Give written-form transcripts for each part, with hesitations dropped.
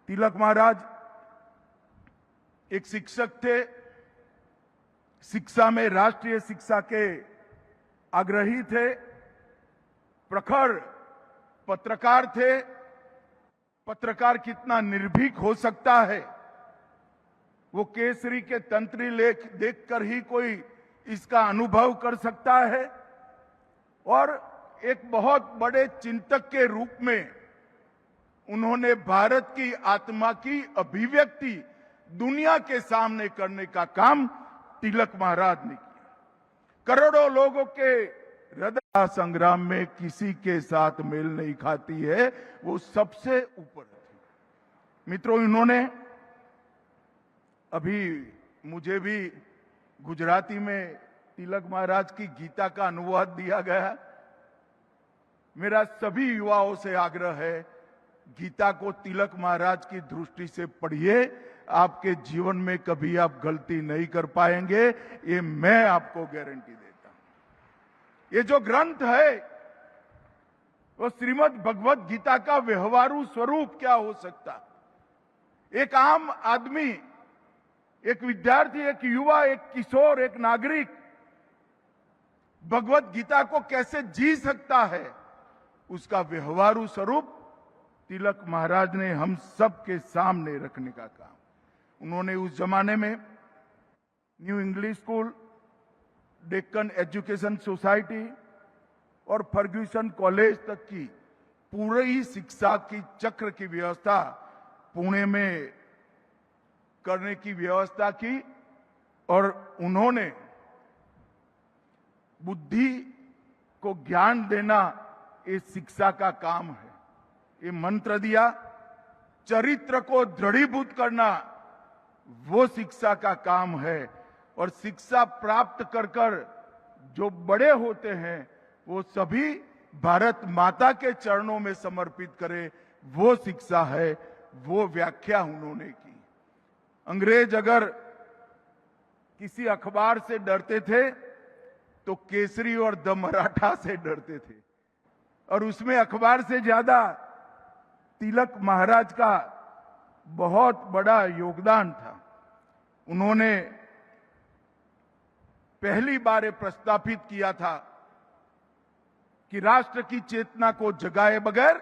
तिलक महाराज एक शिक्षक थे, शिक्षा में राष्ट्रीय शिक्षा के आग्रही थे, प्रखर पत्रकार थे। पत्रकार कितना निर्भीक हो सकता है, वो केसरी के तंत्री लेख देखकर ही कोई इसका अनुभव कर सकता है। और एक बहुत बड़े चिंतक के रूप में उन्होंने भारत की आत्मा की अभिव्यक्ति दुनिया के सामने करने का काम तिलक महाराज ने किया। करोड़ों लोगों के हृदय संग्राम में किसी के साथ मेल नहीं खाती है, वो सबसे ऊपर थी। मित्रों, इन्होंने अभी मुझे भी गुजराती में तिलक महाराज की गीता का अनुवाद दिया गया। मेरा सभी युवाओं से आग्रह है, गीता को तिलक महाराज की दृष्टि से पढ़िए। आपके जीवन में कभी आप गलती नहीं कर पाएंगे, ये मैं आपको गारंटी देता हूं। ये जो ग्रंथ है वो श्रीमद् भगवत गीता का व्यवहारू स्वरूप क्या हो सकता। एक आम आदमी, एक विद्यार्थी, एक युवा, एक किशोर, एक नागरिक भगवत गीता को कैसे जी सकता है, उसका व्यवहारू स्वरूप तिलक महाराज ने हम सब के सामने रखने का काम। उन्होंने उस जमाने में new English school, Deccan education society और फर्ग्यूसन कॉलेज तक की पूरी शिक्षा की चक्र की व्यवस्था पुणे में करने की व्यवस्था की। और उन्होंने बुद्धि को ज्ञान देना ये शिक्षा का काम है। ये मंत्र दिया, चरित्र को दृढ़ीभूत करना वो शिक्षा का काम है। और शिक्षा प्राप्त कर कर जो बड़े होते हैं वो सभी भारत माता के चरणों में समर्पित करे, वो शिक्षा है। वो व्याख्या उन्होंने की। अंग्रेज अगर किसी अखबार से डरते थे तो केसरी और द मराठा से डरते थे, और उसमें अखबार से ज्यादा तिलक महाराज का बहुत बड़ा योगदान था। उन्होंने पहली बार प्रस्तावित किया था कि राष्ट्र की चेतना को जगाए बगैर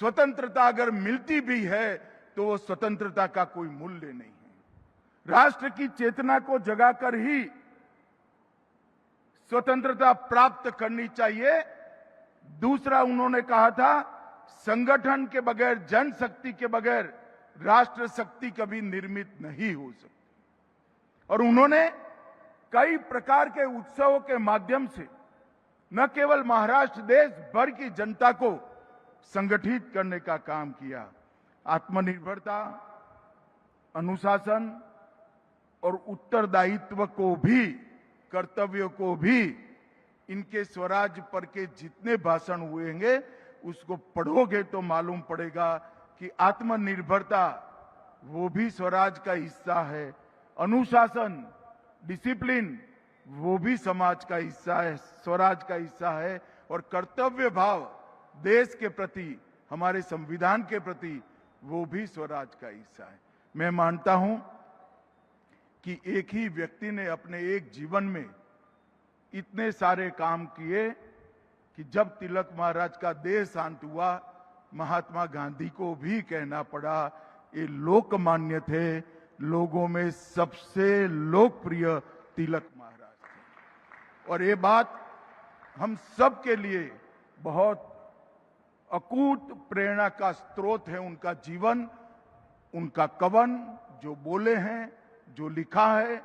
स्वतंत्रता अगर मिलती भी है तो वो स्वतंत्रता का कोई मूल्य नहीं है। राष्ट्र की चेतना को जगाकर ही स्वतंत्रता प्राप्त करनी चाहिए। दूसरा उन्होंने कहा था, संगठन के बगैर, जनशक्ति के बगैर राष्ट्र शक्ति कभी निर्मित नहीं हो सकती। और उन्होंने कई प्रकार के उत्सवों के माध्यम से न केवल महाराष्ट्र, देश भर की जनता को संगठित करने का काम किया। आत्मनिर्भरता, अनुशासन और उत्तरदायित्व को भी, कर्तव्यों को भी, इनके स्वराज पर के जितने भाषण हुए हैं उसको पढ़ोगे तो मालूम पड़ेगा कि आत्मनिर्भरता वो भी स्वराज का हिस्सा है। अनुशासन, डिसिप्लिन वो भी समाज का हिस्सा है, स्वराज का हिस्सा है। और कर्तव्य भाव देश के प्रति, हमारे संविधान के प्रति, वो भी स्वराज का हिस्सा है। मैं मानता हूं कि एक ही व्यक्ति ने अपने एक जीवन में इतने सारे काम किए कि जब तिलक महाराज का देह शांत हुआ, महात्मा गांधी को भी कहना पड़ा, ये लोकमान्य थे, लोगों में सबसे लोकप्रिय तिलक महाराज थे। और ये बात हम सब के लिए बहुत अकूट प्रेरणा का स्रोत है। उनका जीवन, उनका कवन, जो बोले हैं, जो लिखा है,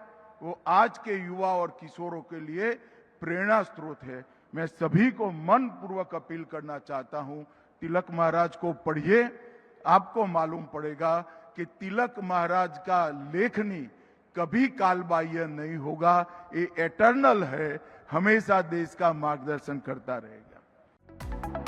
वो आज के युवा और किशोरों के लिए प्रेरणा स्रोत है। मैं सभी को मन पूर्वक अपील करना चाहता हूं, तिलक महाराज को पढ़िए। आपको मालूम पड़ेगा कि तिलक महाराज का लेखनी कभी कालबाह्य नहीं होगा, ये एटर्नल है, हमेशा देश का मार्गदर्शन करता रहेगा।